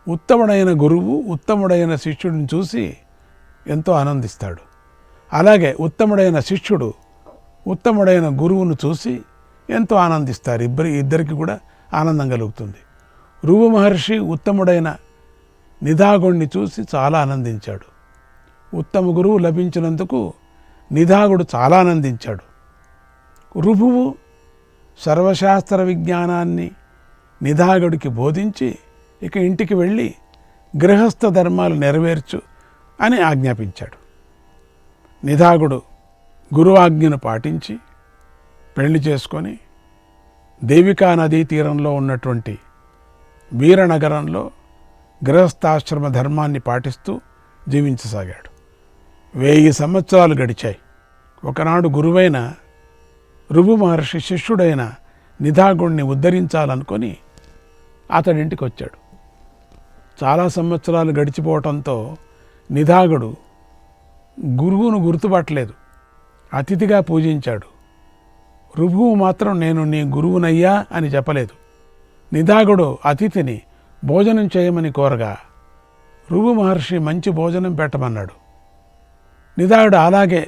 ఉత్తముడైన గురువు ఉత్తముడైన శిష్యుడిని చూసి ఎంతో ఆనందిస్తాడు. అలాగే ఉత్తముడైన శిష్యుడు ఉత్తముడైన గురువును చూసి ఎంతో ఆనందిస్తారు. ఇద్దరికి కూడా ఆనందం కలుగుతుంది. రువు మహర్షి ఉత్తముడైన నిధాగుణ్ణి చూసి చాలా ఆనందించాడు. ఉత్తమ గురువు లభించినందుకు నిధాగుడు చాలా ఆనందించాడు. రుభువు సర్వశాస్త్ర విజ్ఞానాన్ని నిధాగుడికి బోధించి ఇక ఇంటికి వెళ్ళి గృహస్థ ధర్మాలు నెరవేర్చు అని ఆజ్ఞాపించాడు. నిధాగుడు గురువాజ్ఞను పాటించి పెళ్లి చేసుకొని దేవికా నదీ తీరంలో ఉన్నటువంటి వీరనగరంలో గృహస్థాశ్రమ ధర్మాన్ని పాటిస్తూ జీవించసాగాడు. 1000 సంవత్సరాలు గడిచాయి. ఒకనాడు గురువైన రువు మహర్షి శిష్యుడైన నిధాగుణ్ణి ఉద్ధరించాలనుకొని అతడింటికి వచ్చాడు. చాలా సంవత్సరాలు గడిచిపోవటంతో నిధాగుడు గురువును గుర్తుపట్టలేదు. అతిథిగా పూజించాడు. రుభువు మాత్రం నేను నీ గురువునయ్యా అని చెప్పలేదు. నిధాగుడు అతిథిని భోజనం చేయమని కోరగా రువు మహర్షి మంచి భోజనం పెట్టమన్నాడు. నిధాగుడు అలాగే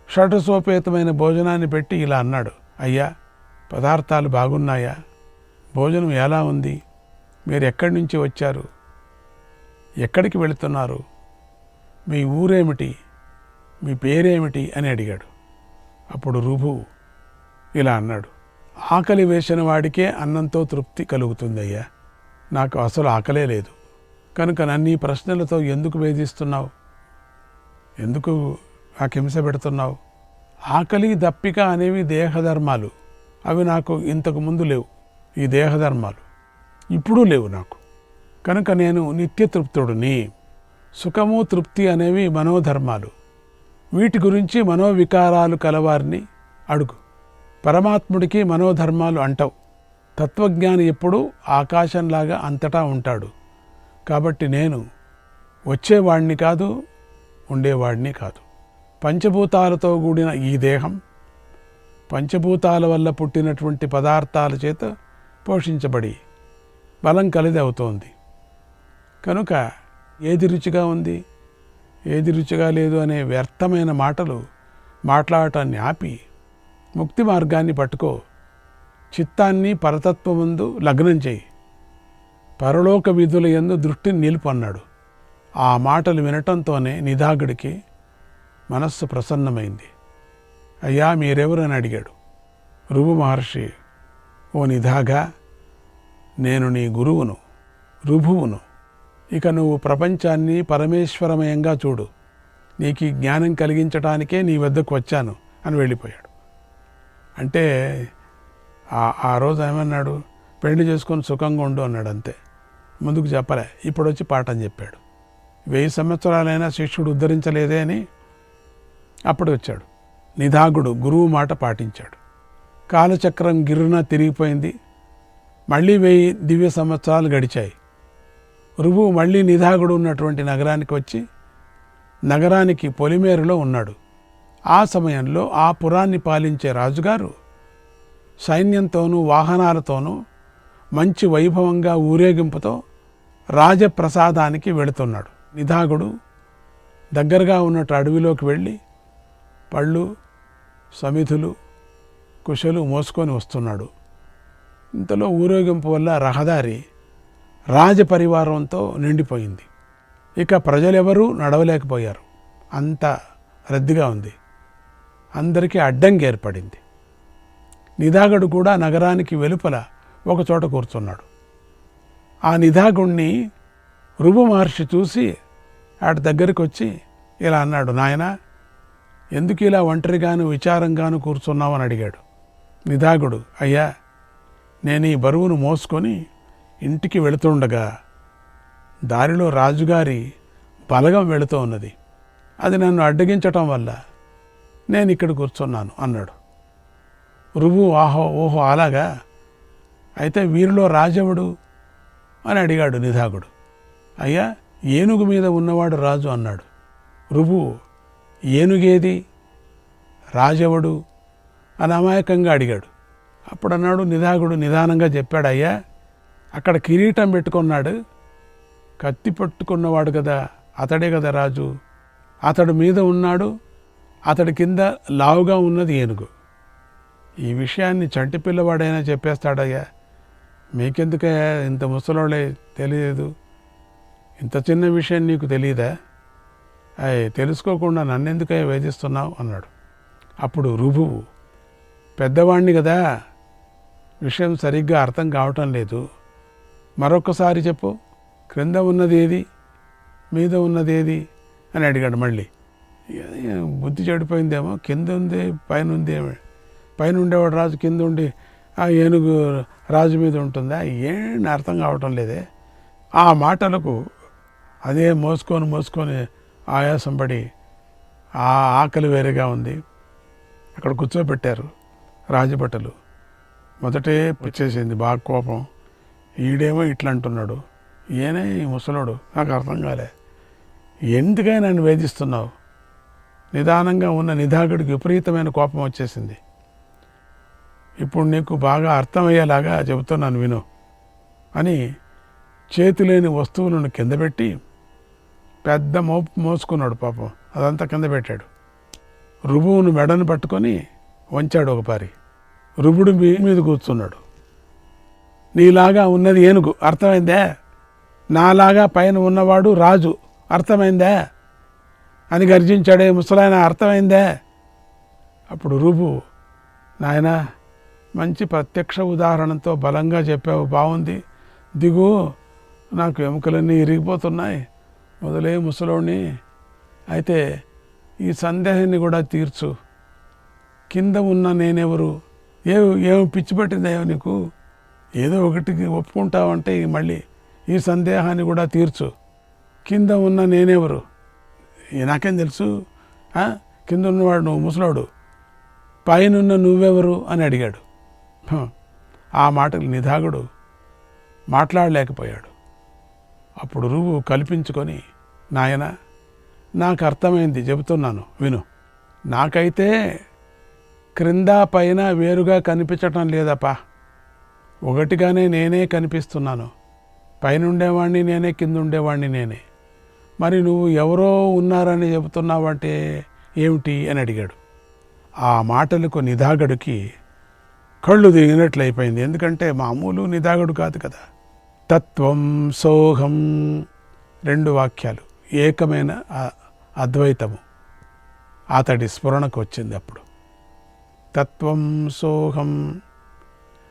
షటసోపేతమైన భోజనాన్ని పెట్టి ఇలా అన్నాడు, అయ్యా పదార్థాలు బాగున్నాయా? భోజనం ఎలా ఉంది? మీరు ఎక్కడి నుంచి వచ్చారు? ఎక్కడికి వెళుతున్నారు? మీ ఊరేమిటి? మీ పేరేమిటి అని అడిగాడు. అప్పుడు రుభువు ఇలా అన్నాడు, ఆకలి వేసిన వాడికే అన్నంతో తృప్తి కలుగుతుందయ్యా. నాకు అసలు ఆకలే లేదు. కనుక నన్ను ఈ ప్రశ్నలతో ఎందుకు వేధిస్తున్నావు? ఎందుకు నాకు హింస పెడుతున్నావు? ఆకలి దప్పిక అనేవి దేహధర్మాలు. అవి నాకు ఇంతకు ముందు లేవు. ఈ దేహధర్మాలు ఇప్పుడు లేవు నాకు. కనుక నేను నిత్యతృప్తుడిని. సుఖము తృప్తి అనేవి మనోధర్మాలు. వీటి గురించి మనోవికారాలు కలవారిని అడుగు. పరమాత్ముడికి మనోధర్మాలు అంటవు. తత్వజ్ఞాని ఎప్పుడూ ఆకాశంలాగా అంతటా ఉంటాడు. కాబట్టి నేను వచ్చేవాడిని కాదు, ఉండేవాడిని కాదు. పంచభూతాలతో కూడిన ఈ దేహం పంచభూతాల వల్ల పుట్టినటువంటి పదార్థాల చేత పోషించబడి బలం కలిది అవుతోంది. కనుక ఏది రుచిగా ఉంది, ఏది రుచిగా లేదు అనే వ్యర్థమైన మాటలు మాట్లాడటాన్ని ఆపి ముక్తి మార్గాన్ని పట్టుకో. చిత్తాన్ని పరతత్వమందు లగ్నం చేయి. పరలోక విధుల యందు దృష్టిని నిలుపు అన్నాడు. ఆ మాటలు వినటంతోనే నిధాగుడికి మనస్సు ప్రసన్నమైంది. అయ్యా మీరెవరని అడిగాడు. రువు మహర్షి, ఓ నిధాగా, నేను నీ గురువును, రుభువును. ఇక నువ్వు ప్రపంచాన్ని పరమేశ్వరమయంగా చూడు. నీకు ఈ జ్ఞానం కలిగించటానికే నీ వద్దకు వచ్చాను అని వెళ్ళిపోయాడు. అంటే ఆ రోజు ఏమన్నాడు? పెళ్లి చేసుకొని సుఖంగా ఉండు అన్నాడు. అంతే, ముందుకు చెప్పలే. ఇప్పుడు వచ్చి పాఠం చెప్పాడు. 1000 సంవత్సరాలైనా శిష్యుడు ఉద్ధరించలేదే అని అప్పుడు వచ్చాడు. నిధాగుడు గురువు మాట పాటించాడు. కాలచక్రం గిర్రున తిరిగిపోయింది. మళ్ళీ 1000 దివ్య సంవత్సరాలు గడిచాయి. రువు మళ్ళీ నిధాగుడు ఉన్నటువంటి నగరానికి వచ్చి నగరానికి పొలిమేరులో ఉన్నాడు. ఆ సమయంలో ఆ పురాన్ని పాలించే రాజుగారు సైన్యంతోనూ వాహనాలతోనూ మంచి వైభవంగా ఊరేగింపుతో రాజప్రసాదానికి వెళుతున్నాడు. నిధాగుడు దగ్గరగా ఉన్నట్టు అడవిలోకి వెళ్ళి పళ్ళు, సమిధులు, కుశలు మోసుకొని వస్తున్నాడు. ఇంతలో ఊరేగింపు వల్ల రహదారి రాజపరివారంతో నిండిపోయింది. ఇక ప్రజలెవరూ నడవలేకపోయారు. అంత రద్దీగా ఉంది. అందరికీ అడ్డంకి ఏర్పడింది. నిధాగుడు కూడా నగరానికి వెలుపల ఒకచోట కూర్చున్నాడు. ఆ నిధాగుణ్ణి రువు మహర్షి చూసి అటు దగ్గరికి వచ్చి ఇలా అన్నాడు, నాయనా ఎందుకు ఇలా ఒంటరిగాను విచారంగాను కూర్చున్నావు అని అడిగాడు. నిధాగుడు, అయ్యా నేను ఈ బరువును మోసుకొని ఇంటికి వెళుతుండగా దారిలో రాజుగారి బలగం వెళుతూ ఉన్నది. అది నన్ను అడ్డగించటం వల్ల నేను ఇక్కడ కూర్చున్నాను అన్నాడు. రువు ఓహో అలాగా, అయితే వీరిలో రాజెవడు అని అడిగాడు నిధాగుడు. అయ్యా ఏనుగు మీద ఉన్నవాడు రాజు అన్నాడు. రువు ఏనుగేది, రాజెవడు అని అమాయకంగా అడిగాడు. అప్పుడు అన్నాడు నిధాగుడు నిదానంగా చెప్పాడు, అయ్యా అక్కడ కిరీటం పెట్టుకున్నాడు, కత్తి పట్టుకున్నవాడు కదా, అతడే కదా రాజు. అతడు మీద ఉన్నాడు, అతడి కింద లావుగా ఉన్నది ఏనుగు. ఈ విషయాన్ని చంటి పిల్లవాడైనా చెప్పేస్తాడయ్యా, మీకెందుకయ్యా ఇంత ముసలోళ్ళే తెలియదు, ఇంత చిన్న విషయం నీకు తెలియదా, తెలుసుకోకుండా నన్నెందుకయ్యా వేధిస్తున్నావు అన్నాడు. అప్పుడు రుభువు, పెద్దవాణ్ణి కదా, విషయం సరిగ్గా అర్థం కావటం లేదు, మరొక్కసారి చెప్పు, క్రింద ఉన్నది ఏది, మీద ఉన్నది ఏది అని అడిగాడు. మళ్ళీ బుద్ధి చెడిపోయిందేమో, కింద ఉంది పైన ఉంది, పైన ఉండేవాడు రాజు, కింద ఉండి ఆ ఏనుగు రాజు మీద ఉంటుందా, ఏం అర్థం కావటం లేదే. ఆ మాటలకు అదే మోసుకొని ఆయాసం పడి ఆ ఆకలి వేరేగా ఉంది. అక్కడ కూర్చోబెట్టారు రాజభటులు. మొదటే పిచ్చేసింది, బాగా కోపం. ఈడేమో ఇట్లా అంటున్నాడు, ఈయనే ఈ ముసలోడు, నాకు అర్థం కాలే, ఎందుకైనా నన్ను వేధిస్తున్నావు. నిదానంగా ఉన్న నిదాగుడికి విపరీతమైన కోపం వచ్చేసింది. ఇప్పుడు నీకు బాగా అర్థమయ్యేలాగా చెబుతున్నాను విను అని చేతిలేని వస్తువులను కింద పెట్టి పెద్ద మోసుకున్నాడు. పాపం అదంతా కింద పెట్టాడు. రుబువును మెడను పట్టుకొని వంచాడు ఒక పారి. రుబుడు మీద కూర్చున్నాడు. నీలాగా ఉన్నది ఏనుగు, అర్థమైందే, నాలాగా పైన ఉన్నవాడు రాజు, అర్థమైందే అని గర్జించాడే ముసలాయన, అర్థమైందే. అప్పుడు రుబు, నాయన మంచి ప్రత్యక్ష ఉదాహరణతో బలంగా చెప్పావు, బాగుంది, దిగు, నాకు ఎముకలన్నీ ఇరిగిపోతున్నాయి, మొదలే ముసలోడిని, అయితే ఈ సందేహాన్ని కూడా తీర్చు, కింద ఉన్న నేనెవరు, ఏమి పిచ్చి పట్టిందయ్యో నీకు, ఏదో ఒకటికి ఒప్పుకుంటావంటే మళ్ళీ ఈ సందేహాన్ని కూడా తీర్చు, కింద ఉన్న నేనెవరు, నాకేం తెలుసు, కింద ఉన్నవాడు నువ్వు ముసలోడు, పైనున్న నువ్వెవరు అని అడిగాడు. ఆ మాటలు నిదాగుడు మాట్లాడలేకపోయాడు. అప్పుడు రువు కల్పించుకొని, నాయన నాకు అర్థమైంది, చెబుతున్నాను విను, నాకైతే క్రింద పైన వేరుగా కనిపించటం లేదప్పా, ఒకటిగానే నేనే కనిపిస్తున్నాను, పైన ఉండేవాడిని నేనే, కింద ఉండేవాడిని నేనే, మరి నువ్వు ఎవరో ఉన్నారని చెబుతున్నావంటే ఏమిటి అని అడిగాడు. ఆ మాటలకు నిదాగడుకి కళ్ళు దిగినట్లయిపోయింది. ఎందుకంటే మామూలు నిదాగడు కాదు కదా. తత్వం సోహం, 2 వాక్యాలు, ఏకమైన అద్వైతము అతడి స్ఫురణకు వచ్చింది. అప్పుడు తత్వం సోహం,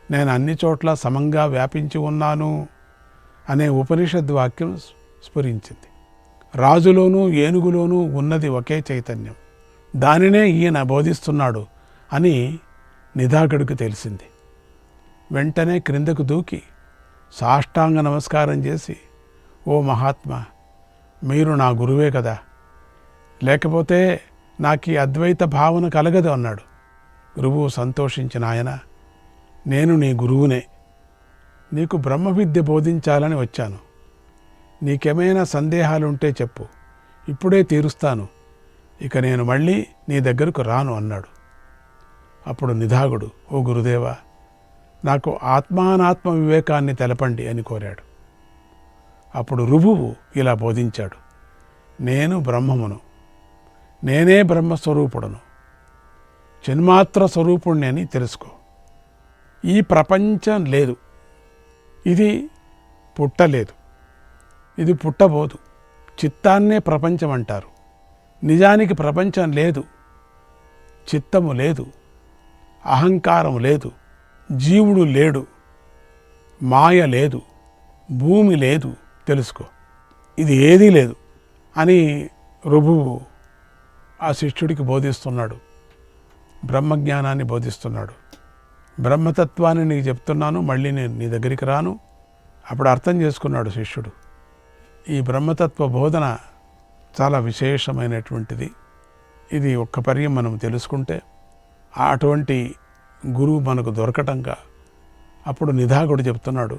నేను అన్ని చోట్ల సమంగా వ్యాపించి ఉన్నాను అనే ఉపనిషద్ వాక్యం స్ఫురించింది. రాజులోనూ ఏనుగులోనూ ఉన్నది ఒకే చైతన్యం, దానినే ఈయన బోధిస్తున్నాడు అని నిదాగడుకు తెలిసింది. వెంటనే క్రిందకు దూకి సాష్టాంగ నమస్కారం చేసి, ఓ మహాత్మా, మీరు నా గురువే కదా, లేకపోతే నాకు ఈ అద్వైత భావన కలగదు అన్నాడు. గురువు సంతోషించిన ఆయన, నేను నీ గురువునే, నీకు బ్రహ్మ విద్య బోధించాలని వచ్చాను, నీకేమైనా సందేహాలుంటే చెప్పు, ఇప్పుడే తీరుస్తాను, ఇక నేను మళ్ళీ నీ దగ్గరకు రాను అన్నాడు. అప్పుడు నిదాగుడు, ఓ గురుదేవా, నాకు ఆత్మానాత్మ వివేకాన్ని తెలపండి అని కోరాడు. అప్పుడు రుభువు ఇలా బోధించాడు, నేను బ్రహ్మమును, నేనే బ్రహ్మస్వరూపుడను, చిన్మాత్ర స్వరూపుణ్ణి అని తెలుసుకో. ఈ ప్రపంచం లేదు, ఇది పుట్టలేదు, ఇది పుట్టబోదు, చిత్తాన్నే ప్రపంచం అంటారు. నిజానికి ప్రపంచం లేదు, చిత్తము లేదు, అహంకారం లేదు, జీవుడు లేడు, మాయ లేదు, భూమి లేదు, తెలుసుకో, ఇది ఏదీ లేదు అని రుభువు ఆ శిష్యుడికి బోధిస్తున్నాడు. బ్రహ్మజ్ఞానాన్ని బోధిస్తున్నాడు. బ్రహ్మతత్వాన్ని నీకు చెప్తున్నాను, మళ్ళీ నేను నీ దగ్గరికి రాను. అప్పుడు అర్థం చేసుకున్నాడు శిష్యుడు, ఈ బ్రహ్మతత్వ బోధన చాలా విశేషమైనటువంటిది, ఇది ఒక్క పర్యం మనం తెలుసుకుంటే అటువంటి గురువు మనకు దొరకటంగా. అప్పుడు నిదాగుడు చెప్తున్నాడు,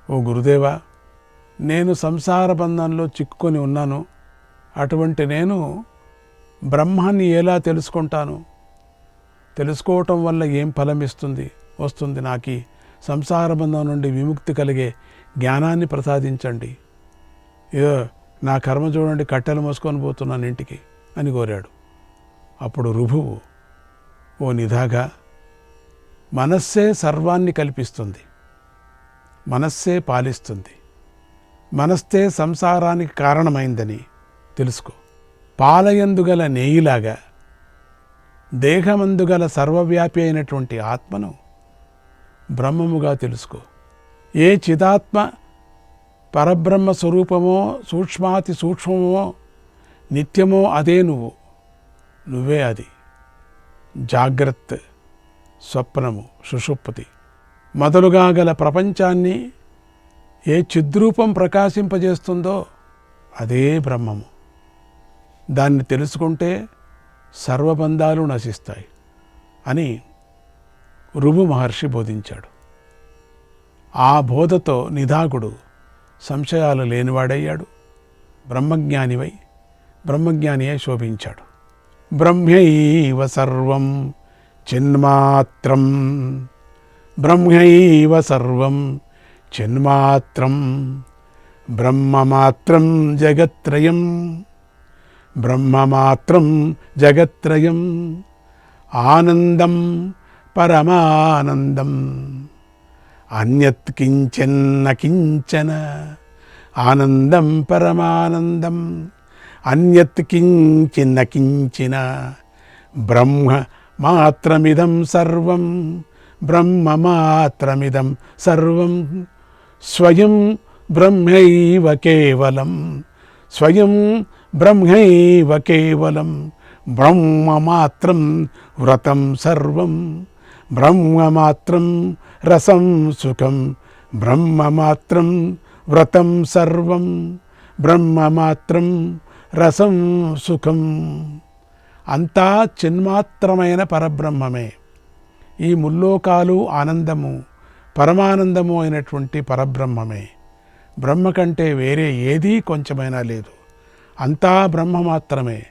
ఓ గురుదేవా, నేను సంసార బంధంలో చిక్కుకొని ఉన్నాను, అటువంటి నేను బ్రహ్మాన్ని ఎలా తెలుసుకుంటాను, తెలుసుకోవటం వల్ల ఏం ఫలం వస్తుంది, నాకు సంసార బంధం నుండి విముక్తి కలిగే జ్ఞానాన్ని ప్రసాదించండి, ఏదో నా కర్మ చూడండి, కట్టెలు మోసుకొని పోతున్నాను ఇంటికి అని కోరాడు. అప్పుడు రుభువు, ఓ నిధాగా, మనస్సే సర్వాన్ని కల్పిస్తుంది, మనస్సే పాలిస్తుంది, మనస్తే సంసారానికి కారణమైందని తెలుసుకో. పాలయందుగల నేయిలాగా దేహమందుగల సర్వవ్యాపి అయినటువంటి ఆత్మను బ్రహ్మముగా తెలుసుకో. ఏ చిదాత్మ పరబ్రహ్మ స్వరూపమో, సూక్ష్మాతి సూక్ష్మమో, నిత్యమో అదే నువ్వే అది. జాగ్రత్త, స్వప్నము, సుషుప్తి మొదలుగా గల ప్రపంచాన్ని ఏ చిద్రూపం ప్రకాశింపజేస్తుందో అదే బ్రహ్మము. దాన్ని తెలుసుకుంటే సర్వబంధాలు నశిస్తాయి అని రుభు మహర్షి బోధించాడు. ఆ బోధతో నిధాగుడు సంశయాలు లేనివాడయ్యాడు. బ్రహ్మజ్ఞాని అయి శోభించాడు. బ్రహ్మైవ సర్వం చిన్మాత్రం, బ్రహ్మైవ సర్వం చిన్మాత్రం, బ్రహ్మమాత్రం జగత్రయం, బ్రహ్మమాత్రం జగత్రయం, ఆనందం పరమానందం, అన్యత్ కించన కించన, ఆనందం పరమానందం, అన్యత్ కించిన కించిన, బ్రహ్మ మాత్రమిదం సర్వం, బ్రహ్మమాత్రమిదం సర్వం, స్వయం బ్రహ్మైవ కేవలం, స్వయం బ్రహ్మైవ కేవలం, బ్రహ్మమాత్రం వ్రతం సర్వం, బ్రహ్మమాత్రం రసం సుఖం, బ్రహ్మమాత్రం వ్రతం సర్వం, బ్రహ్మమాత్రం రసం సుఖం. అంతా చిన్మాత్రమైన పరబ్రహ్మమే. ఈ ముల్లోకాలు ఆనందము, పరమానందము అయినటువంటి పరబ్రహ్మమే. బ్రహ్మ కంటే వేరే ఏదీ కొంచెమైనా లేదు. అంతా బ్రహ్మ మాత్రమే.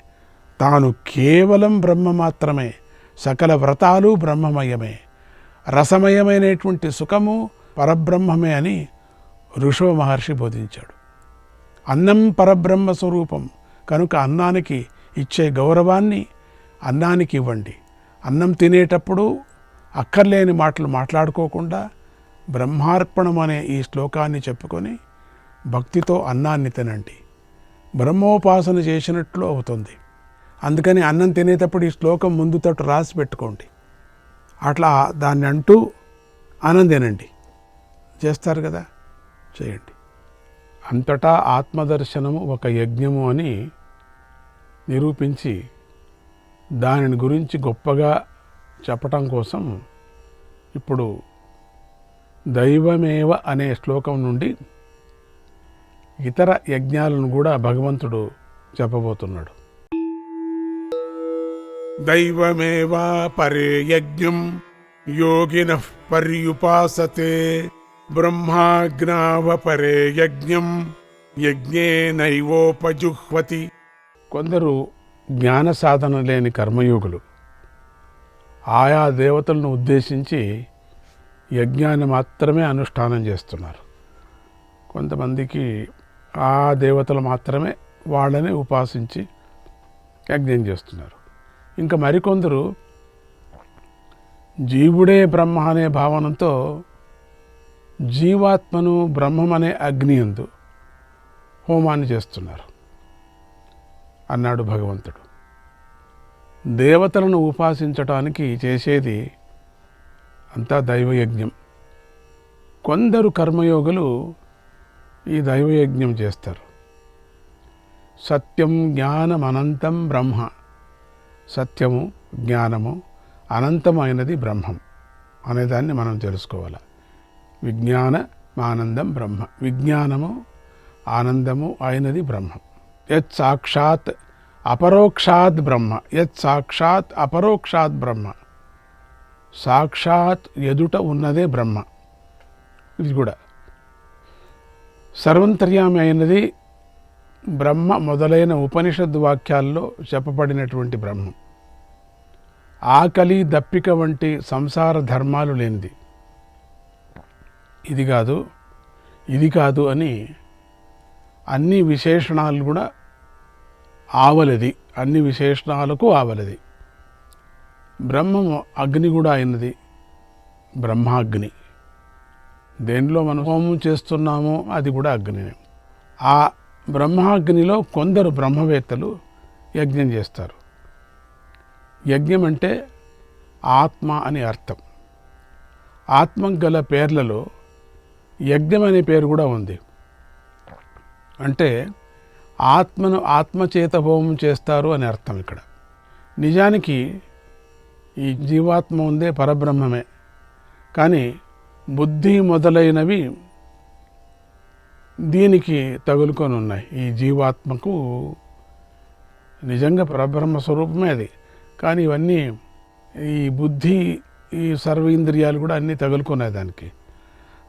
తాను కేవలం బ్రహ్మ మాత్రమే. సకల వ్రతాలు బ్రహ్మమయమే. రసమయమైనటువంటి సుఖము పరబ్రహ్మమే అని ఋషభ మహర్షి బోధించాడు. అన్నం పరబ్రహ్మ స్వరూపం కనుక అన్నానికి ఇచ్చే గౌరవాన్ని అన్నానికి ఇవ్వండి. అన్నం తినేటప్పుడు అక్కర్లేని మాటలు మాట్లాడుకోకుండా బ్రహ్మార్పణం అనే ఈ శ్లోకాన్ని చెప్పుకొని భక్తితో అన్నాన్ని తినండి. బ్రహ్మోపాసన చేసినట్లు అవుతుంది. అందుకని అన్నం తినేటప్పుడు ఈ శ్లోకం ముందు తట్టు రాసి పెట్టుకోండి. అట్లా దాన్ని అంటూ అన్నం తినండి. చేస్తారు కదా, చేయండి. అంతటా ఆత్మదర్శనము ఒక యజ్ఞము అని నిరూపించి దానిని గురించి గొప్పగా చెప్పటం కోసం ఇప్పుడు దైవమేవ అనే శ్లోకం నుండి ఇతర యజ్ఞాలను కూడా భగవంతుడు చెప్పబోతున్నాడు. దైవమేవా పరే యజ్ఞం యోగినః పర్యుపాసతే, బ్రహ్మాజ్ఞావ పరే యజ్ఞం యజ్ఞేనైవోపజుహ్వతి. కొందరు జ్ఞాన సాధన లేని కర్మయోగులు ఆయా దేవతలను ఉద్దేశించి యజ్ఞాన్ని మాత్రమే అనుష్ఠానం చేస్తున్నారు. కొంతమందికి ఆ దేవతలు మాత్రమే వాళ్ళని ఉపాసించి యజ్ఞం చేస్తున్నారు. ఇంకా మరికొందరు జీవుడే బ్రహ్మ అనే భావనతో జీవాత్మను బ్రహ్మం అనే అగ్ని యందు హోమాన్ని చేస్తున్నారు అన్నాడు భగవంతుడు. దేవతలను ఉపాసించటానికి చేసేది అంతా దైవయజ్ఞం. కొందరు కర్మయోగులు ఈ దైవయజ్ఞం చేస్తారు. సత్యం జ్ఞానం అనంతం బ్రహ్మ. సత్యము, జ్ఞానము, అనంతమైనది బ్రహ్మం అనేదాన్ని మనం తెలుసుకోవాలి. విజ్ఞానమానందం బ్రహ్మ. విజ్ఞానము, ఆనందము అయినది బ్రహ్మం. యత్ సాక్షాత్ అపరోక్షాత్ బ్రహ్మ. యత్ సాక్షాత్ అపరోక్షాత్ బ్రహ్మ. సాక్షాత్ ఎదుట ఉన్నదే బ్రహ్మ. ఇది కూడా సర్వంతర్యామి అయినది బ్రహ్మ మొదలైన ఉపనిషద్ వాక్యాల్లో చెప్పబడినటువంటి బ్రహ్మం. ఆకలి, దప్పిక వంటి సంసార ధర్మాలు లేనిది. ఇది కాదు, ఇది కాదు అని అన్ని విశేషణాలు కూడా ఆవలది, అన్ని విశేషణాలకు ఆవలది. బ్రహ్మము అగ్ని కూడా అయినది, బ్రహ్మాగ్ని. దేనిలో మనం హోమం చేస్తున్నామో అది కూడా అగ్ని. ఆ బ్రహ్మాగ్నిలో కొందరు బ్రహ్మవేత్తలు యజ్ఞం చేస్తారు. యజ్ఞం అంటే ఆత్మ అని అర్థం. ఆత్మ గల పేర్లలో యజ్ఞం అనే పేరు కూడా ఉంది. అంటే ఆత్మను ఆత్మచేత హోమం చేస్తారు అని అర్థం. ఇక్కడ నిజానికి ఈ జీవాత్మ ఉందే పరబ్రహ్మమే, కానీ బుద్ధి మొదలైనవి దీనికి తగులుకొని ఉన్నాయి. ఈ జీవాత్మకు నిజంగా పరబ్రహ్మ స్వరూపమే అది, కానీ ఇవన్నీ ఈ బుద్ధి, ఈ సర్వేంద్రియాలు కూడా అన్నీ తగులుకున్నాయి దానికి.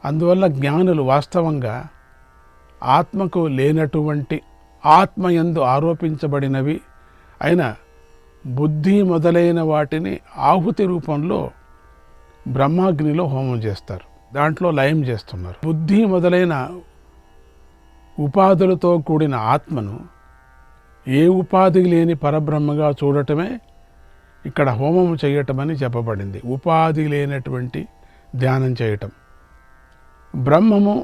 అందువల్ల జ్ఞానులు వాస్తవంగా ఆత్మకు లేనటువంటి ఆత్మయందు ఆరోపించబడినవి అయిన బుద్ధి మొదలైన వాటిని ఆహుతి రూపంలో బ్రహ్మాగ్నిలో హోమం చేస్తారు, దాంట్లో లయం చేస్తున్నారు. బుద్ధి మొదలైన ఉపాధులతో కూడిన ఆత్మను ఏ ఉపాధి లేని పరబ్రహ్మగా చూడటమే ఇక్కడ హోమం చేయటం అని చెప్పబడింది. ఉపాధి లేనటువంటి ధ్యానం చేయటం. బ్రహ్మము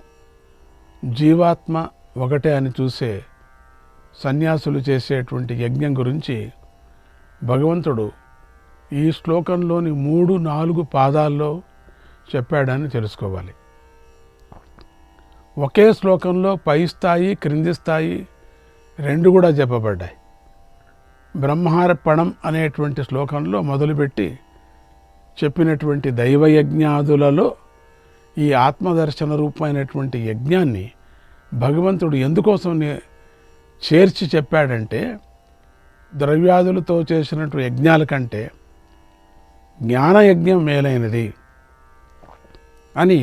జీవాత్మ ఒకటే అని చూసే సన్యాసులు చేసేటువంటి యజ్ఞం గురించి భగవంతుడు ఈ శ్లోకంలోని 3-4 పాదాల్లో చెప్పాడని తెలుసుకోవాలి. ఒకే శ్లోకంలో పై స్థాయి, క్రింది స్థాయి రెండు కూడా చెప్పబడ్డాయి. బ్రహ్మార్పణం అనేటువంటి శ్లోకంలో మొదలుపెట్టి చెప్పినటువంటి దైవయజ్ఞాదులలో ఈ ఆత్మదర్శన రూపమైనటువంటి యజ్ఞాన్ని భగవంతుడు ఎందుకోసం చేర్చి చెప్పాడంటే, ద్రవ్యాదులతో చేసినటువంటి యజ్ఞాల కంటే జ్ఞానయజ్ఞం మేలైనది అని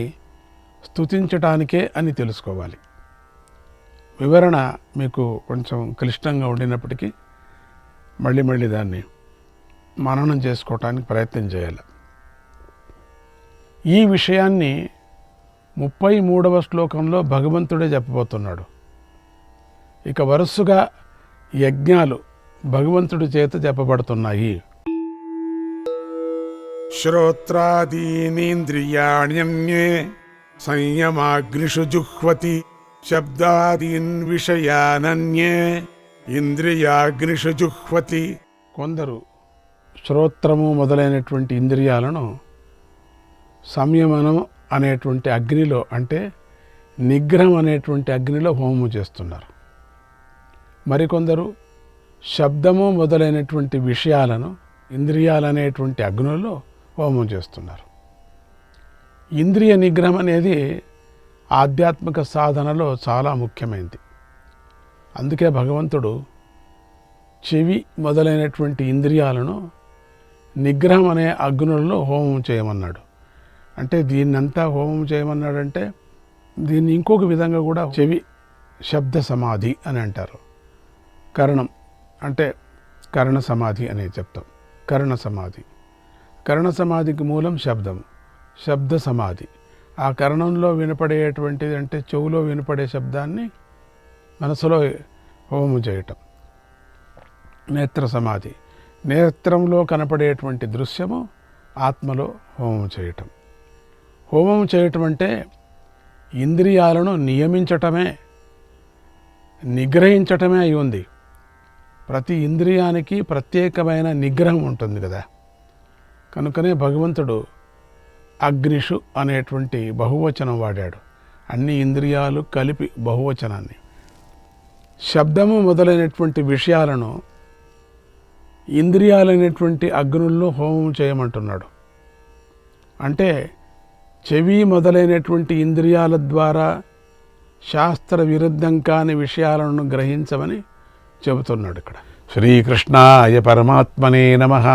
స్తుతించటానికే అని తెలుసుకోవాలి. వివరణ మీకు కొంచెం క్లిష్టంగా ఉండినప్పటికీ మళ్ళీ దాన్ని మననం చేసుకోవటానికి ప్రయత్నం చేయాలి. ఈ విషయాన్ని 33వ శ్లోకంలో భగవంతుడే చెప్పబోతున్నాడు. ఇక వరుసగా యజ్ఞాలు భగవంతుడి చేత చెప్పబడుతున్నాయి. శ్రోత్రాదీనింద్రియాణ్యన్యే సంయమాగ్నిషు జుహ్వతి శబ్దాదీన్ విషయానన్యే ఇంద్రియాగ్నిషు జుహ్వతి. కొందరు శ్రోత్రము మొదలైనటువంటి ఇంద్రియాలను సంయమనం అనేటువంటి అగ్నిలో, అంటే నిగ్రహం అనేటువంటి అగ్నిలో హోమం చేస్తున్నారు. మరికొందరు శబ్దము మొదలైనటువంటి విషయాలను ఇంద్రియాలనేటువంటి అగ్నుల్లో హోమం చేస్తున్నారు. ఇంద్రియ నిగ్రహం అనేది ఆధ్యాత్మిక సాధనలో చాలా ముఖ్యమైనది. అందుకే భగవంతుడు చెవి మొదలైనటువంటి ఇంద్రియాలను నిగ్రహం అనే అగ్నులలో హోమం చేయమన్నాడు. అంటే దీన్నంతా హోమం చేయమన్నాడంటే దీన్ని ఇంకొక విధంగా కూడా చెవి శబ్ద సమాధి అని అంటారు. కరణం అంటే కరణ సమాధి అనేది చెప్తాం. కరణ సమాధికి మూలం శబ్దం, శబ్ద సమాధి. ఆ కరణంలో వినపడేటువంటిది అంటే చెవులో వినపడే శబ్దాన్ని మనసులో హోమం చేయటం. నేత్ర సమాధి, నేత్రంలో కనపడేటువంటి దృశ్యము ఆత్మలో హోమం చేయటం. హోమం చేయటం అంటే ఇంద్రియాలను నియమించటమే, నిగ్రహించటమే అయి ఉంది. ప్రతి ఇంద్రియానికి ప్రత్యేకమైన నిగ్రహం ఉంటుంది కదా. కనుకనే భగవంతుడు అగ్నిషు అనేటువంటి బహువచనం వాడాడు. అన్ని ఇంద్రియాలు కలిపి బహువచనాన్ని. శబ్దము మొదలైనటువంటి విషయాలను ఇంద్రియాలైనటువంటి అగ్నుల్లో హోమం చేయమంటున్నాడు. అంటే చెవి మొదలైనటువంటి ఇంద్రియాల ద్వారా శాస్త్ర విరుద్ధం కాని విషయాలను గ్రహించమని చెబుతున్నాడు ఇక్కడ. శ్రీకృష్ణాయ పరమాత్మనే నమః.